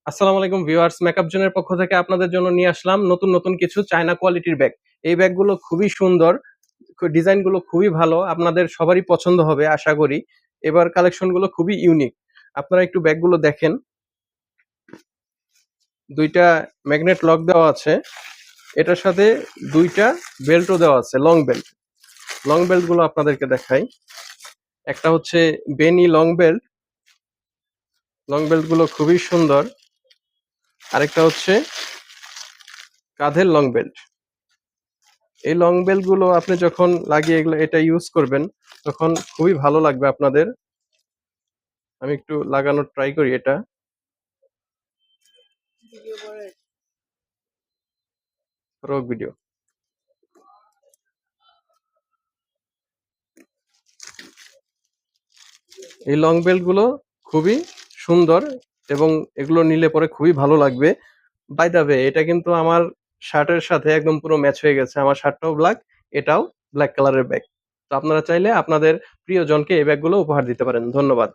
আসসালামু আলাইকুম viewers, makeup জোনের পক্ষ থেকে আপনাদের জন্য নিয়ে আসলাম নতুন কিছু চায়না কোয়ালিটির ব্যাগ। এই ব্যাগগুলো খুবই সুন্দর, ডিজাইন গুলো খুবই ভালো, আপনাদের সবারই পছন্দ হবে আশা করি। এবার কালেকশন গুলো খুবই ইউনিক। আপনারা একটু ব্যাগগুলো দেখেন। ২টা ম্যাগনেট লক দেওয়া আছে। এটার সাথে ২টা বেল্টও দেওয়া আছে, লং বেল্ট। লং বেল্ট গুলো আপনাদেরকে দেখাই। একটা হচ্ছে বেনি লং বেল্ট। লং বেল্ট গুলো খুবই সুন্দর। আরেকটা হচ্ছে কাঁধের লং বেল্ট। এই লং বেল্ট গুলো আপনি যখন লাগিয়ে এটা ইউজ করবেন তখন খুবই ভালো লাগবে আপনাদের। আমি একটু লাগানোর ট্রাই করি এটা। Rock video. এই লং বেল্ট গুলো খুবই সুন্দর এবং এগুলো নিলে পরে খুবই ভালো লাগবে। বাই দ্য ওয়ে, এটা কিন্তু আমার শার্টের সাথে একদম পুরো ম্যাচ হয়ে গেছে। আমার শার্টটাও ব্ল্যাক, এটাও ব্ল্যাক কালারের ব্যাগ। তো আপনারা চাইলে আপনাদের প্রিয়জনকে এই ব্যাগগুলো উপহার দিতে পারেন। ধন্যবাদ।